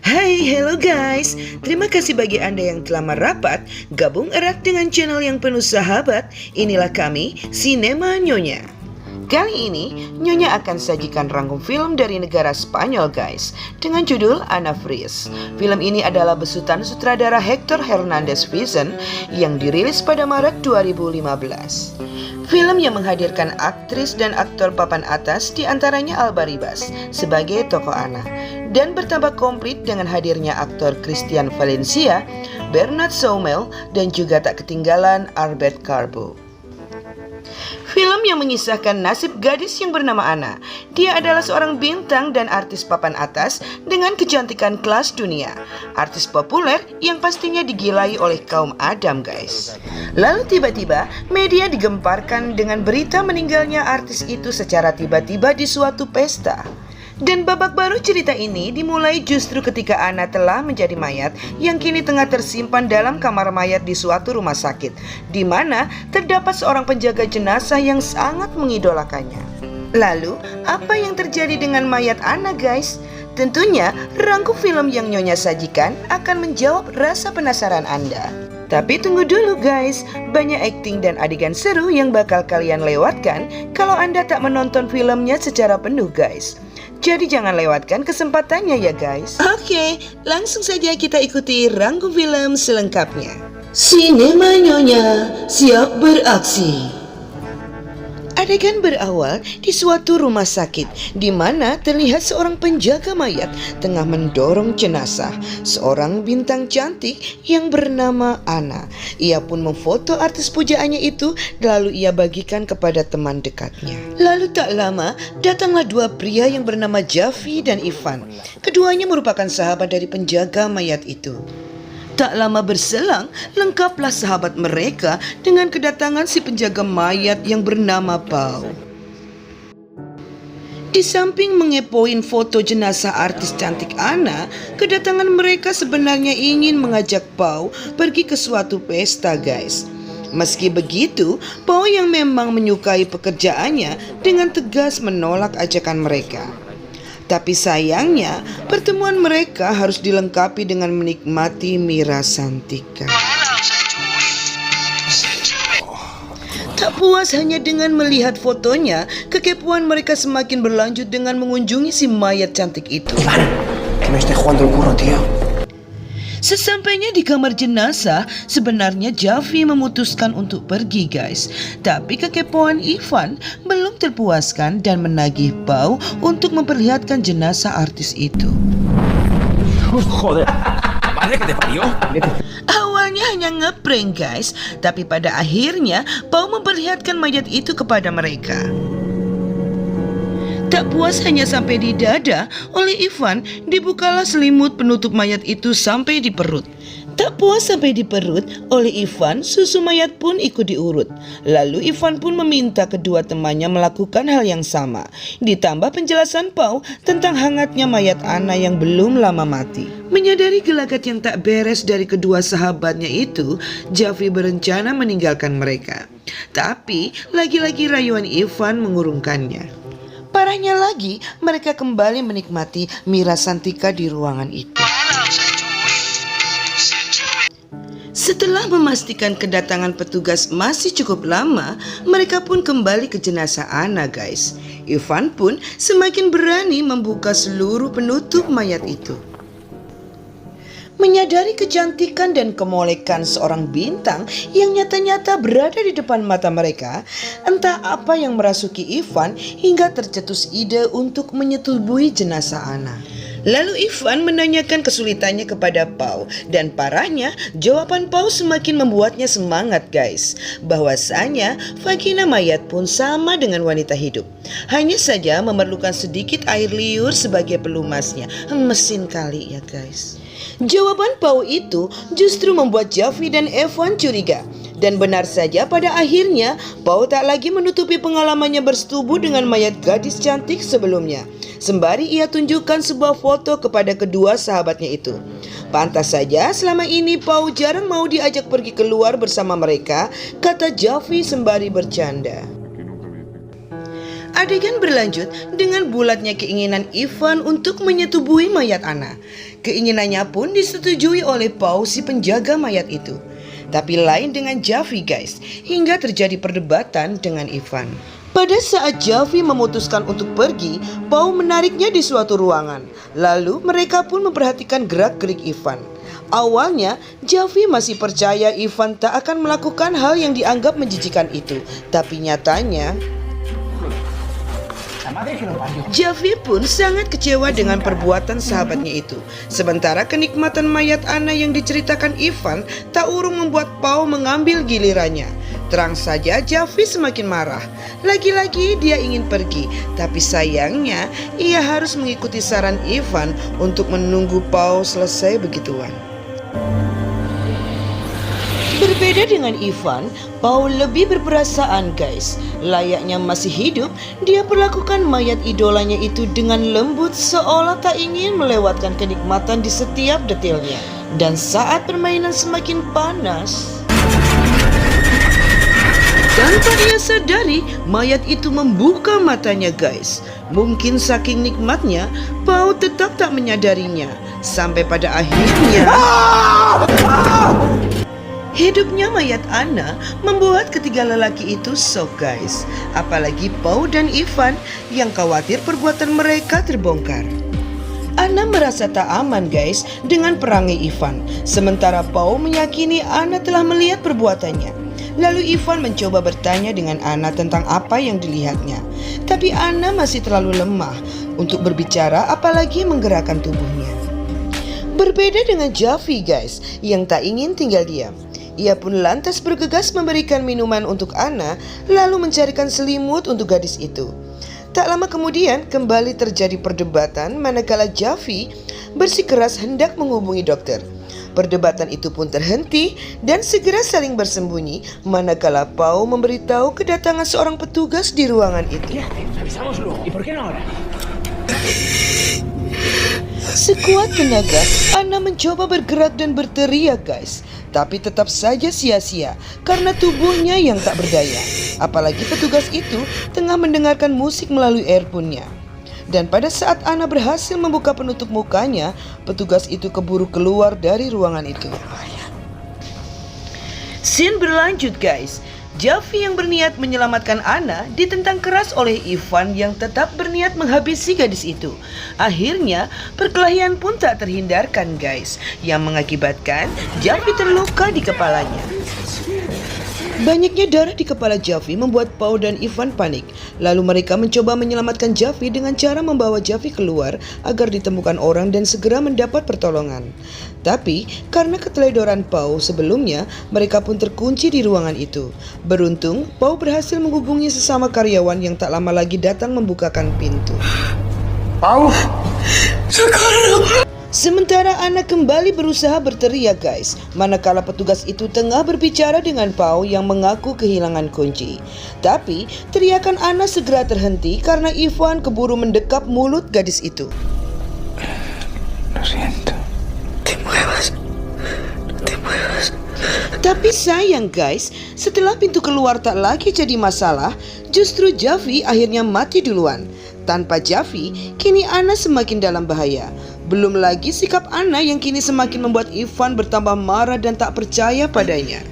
Hai, hello guys. Terima kasih bagi Anda yang telah merapat gabung erat dengan channel yang penuh sahabat. Inilah kami, Sinema Nyonya. Kali ini, Nyonya akan sajikan rangkum film dari negara Spanyol guys, dengan judul Ana Fries. Film ini adalah besutan sutradara Hector Hernandez Vision yang dirilis pada Maret 2015. Film yang menghadirkan aktris dan aktor papan atas, diantaranya Alba Ribas sebagai tokoh Ana, dan bertambah komplit dengan hadirnya aktor Christian Valencia, Bernard Saumel, dan juga tak ketinggalan Albert Carbo. Film yang mengisahkan nasib gadis yang bernama Ana. Dia adalah seorang bintang dan artis papan atas dengan kecantikan kelas dunia. Artis populer yang pastinya digilai oleh kaum Adam guys. Lalu tiba-tiba media digemparkan dengan berita meninggalnya artis itu secara tiba-tiba di suatu pesta. Dan babak baru cerita ini dimulai justru ketika Ana telah menjadi mayat yang kini tengah tersimpan dalam kamar mayat di suatu rumah sakit, di mana terdapat seorang penjaga jenazah yang sangat mengidolakannya. Lalu, apa yang terjadi dengan mayat Ana guys? Tentunya, rangkum film yang Nyonya sajikan akan menjawab rasa penasaran Anda. Tapi tunggu dulu guys, banyak akting dan adegan seru yang bakal kalian lewatkan kalau Anda tak menonton filmnya secara penuh guys. Jadi jangan lewatkan kesempatannya ya guys. Oke, langsung saja kita ikuti rangkum film selengkapnya. Sinema Nyonya siap beraksi. Adegan berawal di suatu rumah sakit di mana terlihat seorang penjaga mayat tengah mendorong jenazah seorang bintang cantik yang bernama Ana. Ia pun memfoto artis pujaannya itu lalu ia bagikan kepada teman dekatnya. Lalu tak lama datanglah dua pria yang bernama Javi dan Ivan. Keduanya merupakan sahabat dari penjaga mayat itu. Tak lama berselang, lengkaplah sahabat mereka dengan kedatangan si penjaga mayat yang bernama Pau. Di samping mengepoin foto jenazah artis cantik Ana, kedatangan mereka sebenarnya ingin mengajak Pau pergi ke suatu pesta guys. Meski begitu, Pau yang memang menyukai pekerjaannya dengan tegas menolak ajakan mereka. Tapi sayangnya, pertemuan mereka harus dilengkapi dengan menikmati Mira Santika. Tak puas hanya dengan melihat fotonya, kekepuan mereka semakin berlanjut dengan mengunjungi si mayat cantik itu. Sesampainya di kamar jenazah, sebenarnya Javi memutuskan untuk pergi guys. Tapi kekepoan Ivan belum terpuaskan dan menagih Pau untuk memperlihatkan jenazah artis itu. Awalnya hanya ngeprank guys, tapi pada akhirnya Pau memperlihatkan mayat itu kepada mereka. Tak puas hanya sampai di dada, oleh Ivan dibukalah selimut penutup mayat itu sampai di perut. Tak puas sampai di perut, oleh Ivan susu mayat pun ikut diurut. Lalu Ivan pun meminta kedua temannya melakukan hal yang sama. Ditambah penjelasan Pau tentang hangatnya mayat Ana yang belum lama mati. Menyadari gelagat yang tak beres dari kedua sahabatnya itu, Javi berencana meninggalkan mereka. Tapi lagi-lagi rayuan Ivan mengurungkannya. Parahnya lagi, mereka kembali menikmati Mira Santika di ruangan itu. Setelah memastikan kedatangan petugas masih cukup lama, mereka pun kembali ke jenazah Ana guys. Ivan pun semakin berani membuka seluruh penutup mayat itu. Menyadari kecantikan dan kemolekan seorang bintang yang nyata-nyata berada di depan mata mereka, entah apa yang merasuki Ivan hingga tercetus ide untuk menyetubuhi jenazah Ana. Lalu Ivan menanyakan kesulitannya kepada Pau, dan parahnya jawaban Pau semakin membuatnya semangat guys. Bahwasanya vagina mayat pun sama dengan wanita hidup, hanya saja memerlukan sedikit air liur sebagai pelumasnya. Mesin kali ya guys. Jawaban Pau itu justru membuat Javi dan Evan curiga. Dan benar saja pada akhirnya Pau tak lagi menutupi pengalamannya bersetubuh dengan mayat gadis cantik sebelumnya. Sembari ia tunjukkan sebuah foto kepada kedua sahabatnya itu. Pantas saja selama ini Pau jarang mau diajak pergi keluar bersama mereka, kata Javi sembari bercanda. Adegan berlanjut dengan bulatnya keinginan Ivan untuk menyetubuhi mayat Anna. Keinginannya pun disetujui oleh Pau si penjaga mayat itu. Tapi lain dengan Javi guys, hingga terjadi perdebatan dengan Ivan. Pada saat Javi memutuskan untuk pergi, Pau menariknya di suatu ruangan. Lalu mereka pun memperhatikan gerak-gerik Ivan. Awalnya, Javi masih percaya Ivan tak akan melakukan hal yang dianggap menjijikan itu. Tapi nyatanya, Javi pun sangat kecewa dengan perbuatan sahabatnya itu. Sementara kenikmatan mayat Anna yang diceritakan Ivan tak urung membuat Pau mengambil gilirannya. Terang saja Javi semakin marah. Lagi-lagi dia ingin pergi, tapi sayangnya ia harus mengikuti saran Ivan untuk menunggu Pau selesai begituan. Berbeda dengan Ivan, Pau lebih berperasaan guys. Layaknya masih hidup, dia perlakukan mayat idolanya itu dengan lembut seolah tak ingin melewatkan kenikmatan di setiap detailnya. Dan saat permainan semakin panas, tanpa ia sadari, mayat itu membuka matanya guys. Mungkin saking nikmatnya, Pau tetap tak menyadarinya. Sampai pada akhirnya hidupnya mayat Anna membuat ketiga lelaki itu shock guys. Apalagi Pau dan Ivan yang khawatir perbuatan mereka terbongkar. Anna merasa tak aman guys dengan perangai Ivan. Sementara Pau meyakini Anna telah melihat perbuatannya. Lalu Ivan mencoba bertanya dengan Anna tentang apa yang dilihatnya. Tapi Anna masih terlalu lemah untuk berbicara apalagi menggerakkan tubuhnya. Berbeda dengan Javi guys yang tak ingin tinggal diam. Ia pun lantas bergegas memberikan minuman untuk Anna, lalu mencarikan selimut untuk gadis itu. Tak lama kemudian kembali terjadi perdebatan manakala Javi bersikeras hendak menghubungi dokter. Perdebatan itu pun terhenti dan segera saling bersembunyi manakala Pau memberitahu kedatangan seorang petugas di ruangan itu. Sekuat tenaga, Anna mencoba bergerak dan berteriak guys. Tapi tetap saja sia-sia karena tubuhnya yang tak berdaya. Apalagi petugas itu tengah mendengarkan musik melalui earphone-nya. Dan pada saat Anna berhasil membuka penutup mukanya, petugas itu keburu keluar dari ruangan itu. Scene berlanjut guys. Javi yang berniat menyelamatkan Anna ditentang keras oleh Ivan yang tetap berniat menghabisi gadis itu. Akhirnya perkelahian pun tak terhindarkan guys, yang mengakibatkan Javi terluka di kepalanya. Banyaknya darah di kepala Javi membuat Pau dan Ivan panik. Lalu mereka mencoba menyelamatkan Javi dengan cara membawa Javi keluar agar ditemukan orang dan segera mendapat pertolongan. Tapi karena keteledoran Pau sebelumnya, mereka pun terkunci di ruangan itu. Beruntung, Pau berhasil menghubungi sesama karyawan yang tak lama lagi datang membukakan pintu. Pau, sekarang. Sementara Anna kembali berusaha berteriak guys, manakala petugas itu tengah berbicara dengan Pau yang mengaku kehilangan kunci. Tapi teriakan Anna segera terhenti karena Ivan keburu mendekap mulut gadis itu. Tapi sayang guys, setelah pintu keluar tak lagi jadi masalah, justru Javi akhirnya mati duluan. Tanpa Javi, kini Anna semakin dalam bahaya. Belum lagi sikap Anna yang kini semakin membuat Ivan bertambah marah dan tak percaya padanya.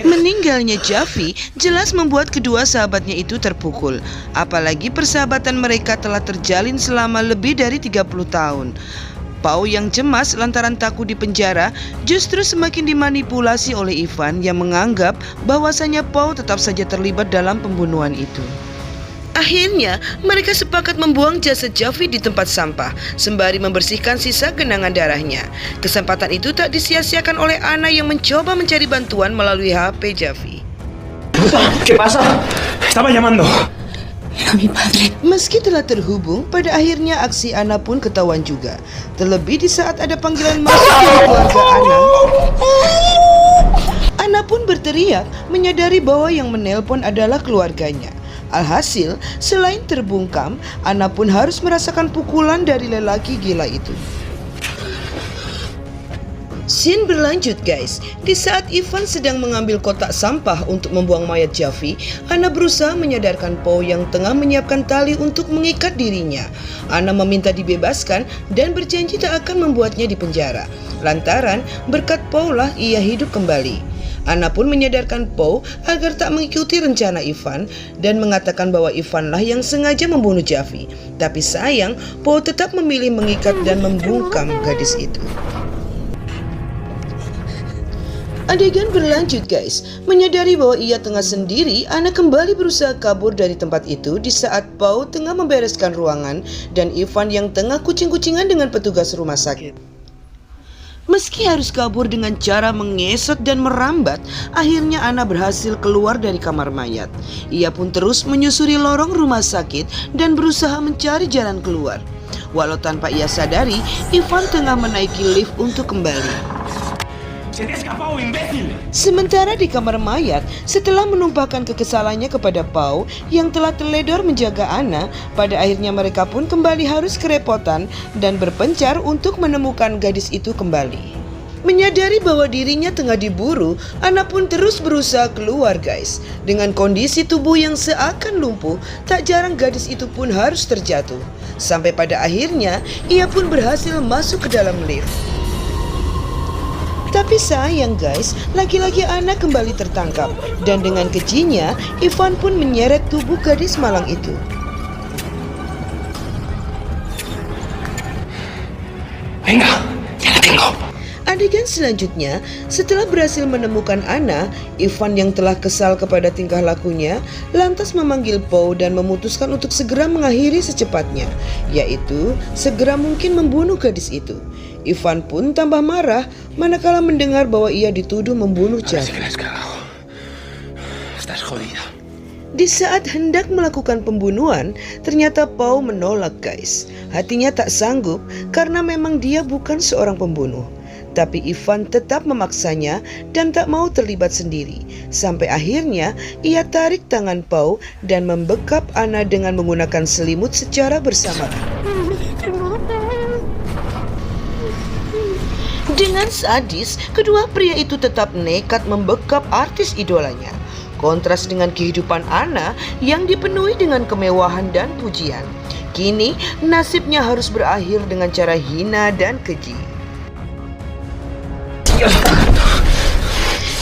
Meninggalnya Javi jelas membuat kedua sahabatnya itu terpukul. Apalagi persahabatan mereka telah terjalin selama lebih dari 30 tahun. Pau yang cemas lantaran takut di penjara justru semakin dimanipulasi oleh Ivan yang menganggap bahwasanya Pau tetap saja terlibat dalam pembunuhan itu. Akhirnya, mereka sepakat membuang jasad Javi di tempat sampah, sembari membersihkan sisa genangan darahnya. Kesempatan itu tak disia-siakan oleh Anna yang mencoba mencari bantuan melalui HP Javi. ¿Qué pasa? Estaba llamando. Era mi padre. Meski telah terhubung, pada akhirnya aksi Anna pun ketahuan juga. Terlebih di saat ada panggilan masuk dari keluarga Anna. Anna pun berteriak, menyadari bahwa yang menelpon adalah keluarganya. Alhasil, selain terbungkam, Anna pun harus merasakan pukulan dari lelaki gila itu. Scene berlanjut guys. Di saat Ivan sedang mengambil kotak sampah untuk membuang mayat Javi, Anna berusaha menyadarkan Paul yang tengah menyiapkan tali untuk mengikat dirinya. Anna meminta dibebaskan dan berjanji tak akan membuatnya dipenjara. Lantaran berkat Paul lah ia hidup kembali. Anna pun menyadarkan Paul agar tak mengikuti rencana Ivan dan mengatakan bahwa Ivan lah yang sengaja membunuh Javi. Tapi sayang, Paul tetap memilih mengikat dan membungkam gadis itu. Adegan berlanjut guys. Menyadari bahwa ia tengah sendiri, Anna kembali berusaha kabur dari tempat itu di saat Paul tengah membereskan ruangan dan Ivan yang tengah kucing-kucingan dengan petugas rumah sakit. Meski harus kabur dengan cara mengesot dan merambat, akhirnya Anna berhasil keluar dari kamar mayat. Ia pun terus menyusuri lorong rumah sakit dan berusaha mencari jalan keluar. Walau tanpa ia sadari, Ivan tengah menaiki lift untuk kembali. Sementara di kamar mayat, setelah menumpahkan kekesalannya kepada Paul yang telah teledor menjaga Anna, pada akhirnya mereka pun kembali harus kerepotan dan berpencar untuk menemukan gadis itu kembali. Menyadari bahwa dirinya tengah diburu, Anna pun terus berusaha keluar guys. Dengan kondisi tubuh yang seakan lumpuh, tak jarang gadis itu pun harus terjatuh. Sampai pada akhirnya, ia pun berhasil masuk ke dalam lift. Tapi sayang guys, lagi-lagi Anna kembali tertangkap. Dan dengan kejinya, Ivan pun menyeret tubuh gadis malang itu. Venga, ya la tengo. Adegan selanjutnya, setelah berhasil menemukan Anna, Ivan yang telah kesal kepada tingkah lakunya, lantas memanggil Paul dan memutuskan untuk segera mengakhiri secepatnya, yaitu segera mungkin membunuh gadis itu. Ivan pun tambah marah manakala mendengar bahwa ia dituduh membunuh Javi. Di saat hendak melakukan pembunuhan, ternyata Paul menolak guys. Hatinya tak sanggup karena memang dia bukan seorang pembunuh. Tapi Ivan tetap memaksanya dan tak mau terlibat sendiri. Sampai akhirnya ia tarik tangan Paul dan membekap Anna dengan menggunakan selimut secara bersamaan. Dengan sadis, kedua pria itu tetap nekat membekap artis idolanya. Kontras dengan kehidupan Anna yang dipenuhi dengan kemewahan dan pujian. Kini nasibnya harus berakhir dengan cara hina dan keji.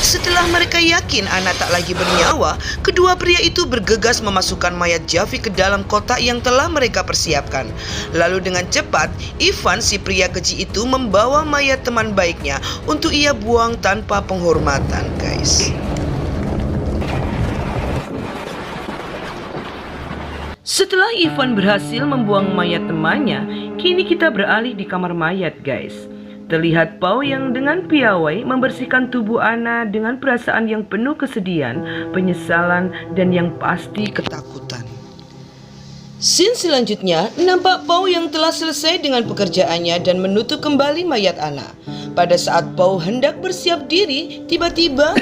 Setelah mereka yakin Anna tak lagi bernyawa, kedua pria itu bergegas memasukkan mayat Javi ke dalam kotak yang telah mereka persiapkan. Lalu dengan cepat, Ivan si pria keji itu membawa mayat teman baiknya untuk ia buang tanpa penghormatan guys. Setelah Ivan berhasil membuang mayat temannya, kini kita beralih di kamar mayat guys. Terlihat Paul yang dengan piawai membersihkan tubuh Anna dengan perasaan yang penuh kesedihan, penyesalan, dan yang pasti ketakutan. Scene selanjutnya nampak Paul yang telah selesai dengan pekerjaannya dan menutup kembali mayat Anna. Pada saat Paul hendak bersiap diri, tiba-tiba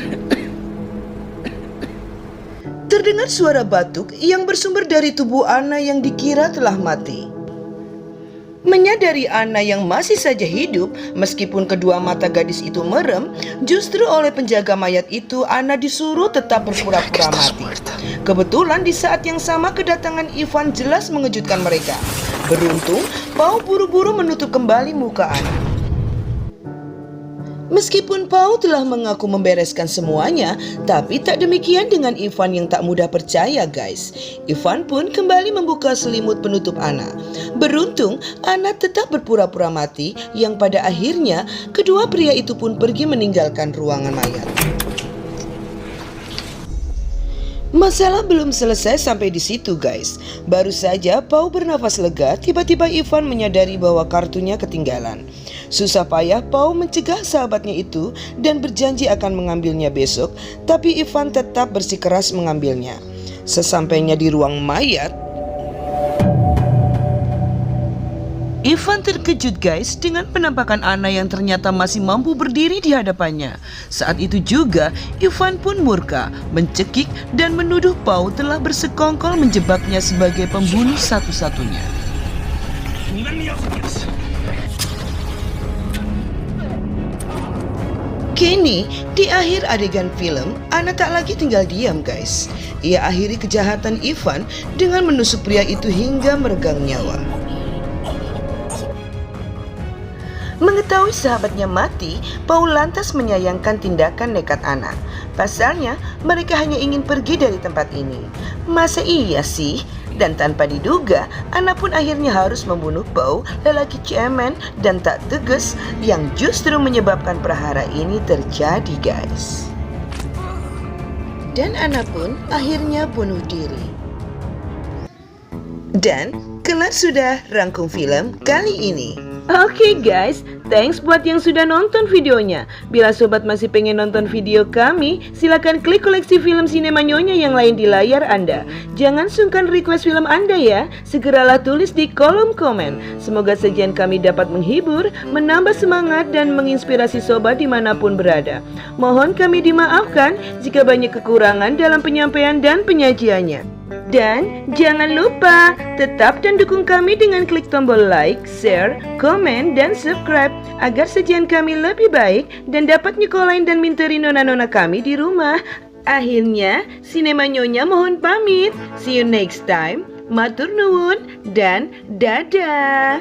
terdengar suara batuk yang bersumber dari tubuh Anna yang dikira telah mati. Menyadari Anna yang masih saja hidup, meskipun kedua mata gadis itu merem, justru oleh penjaga mayat itu Anna disuruh tetap berpura-pura mati. Kebetulan di saat yang sama kedatangan Ivan jelas mengejutkan mereka. Beruntung, Paul buru-buru menutup kembali muka Anna. Meskipun Paul telah mengaku membereskan semuanya, tapi tak demikian dengan Ivan yang tak mudah percaya guys. Ivan pun kembali membuka selimut penutup Anna. Beruntung, Anna tetap berpura-pura mati yang pada akhirnya kedua pria itu pun pergi meninggalkan ruangan mayat. Masalah belum selesai sampai di situ guys. Baru saja Paul bernafas lega, tiba-tiba Ivan menyadari bahwa kartunya ketinggalan. Susah payah Paul mencegah sahabatnya itu dan berjanji akan mengambilnya besok, tapi Ivan tetap bersikeras mengambilnya. Sesampainya di ruang mayat, Ivan terkejut guys dengan penampakan Anna yang ternyata masih mampu berdiri di hadapannya. Saat itu juga Ivan pun murka, mencekik dan menuduh Paul telah bersekongkol menjebaknya sebagai pembunuh satu-satunya. Kini, di akhir adegan film, Ana tak lagi tinggal diam guys. Ia akhiri kejahatan Ivan dengan menusuk pria itu hingga meregang nyawa. Mengetahui sahabatnya mati, Paul lantas menyayangkan tindakan nekat Ana. Pasalnya, mereka hanya ingin pergi dari tempat ini. Masa iya sih? Dan tanpa diduga, Ana pun akhirnya harus membunuh Paul, lelaki cemen dan tak tegas yang justru menyebabkan prahara ini terjadi guys. Dan Ana pun akhirnya bunuh diri. Dan kelar sudah rangkum film kali ini. Oke guys, thanks buat yang sudah nonton videonya. Bila sobat masih pengen nonton video kami, silakan klik koleksi film Sinema Nyonya yang lain di layar Anda. Jangan sungkan request film Anda ya. Segeralah tulis di kolom komen. Semoga sajian kami dapat menghibur, menambah semangat dan menginspirasi sobat dimanapun berada. Mohon kami dimaafkan jika banyak kekurangan dalam penyampaian dan penyajiannya. Dan jangan lupa tetap dan dukung kami dengan klik tombol like, share, komen, dan subscribe agar sajian kami lebih baik dan dapat nyekolahin dan minterin nona-nona kami di rumah. Akhirnya, Sinema Nyonya mohon pamit. See you next time. Matur nuwun dan dadah.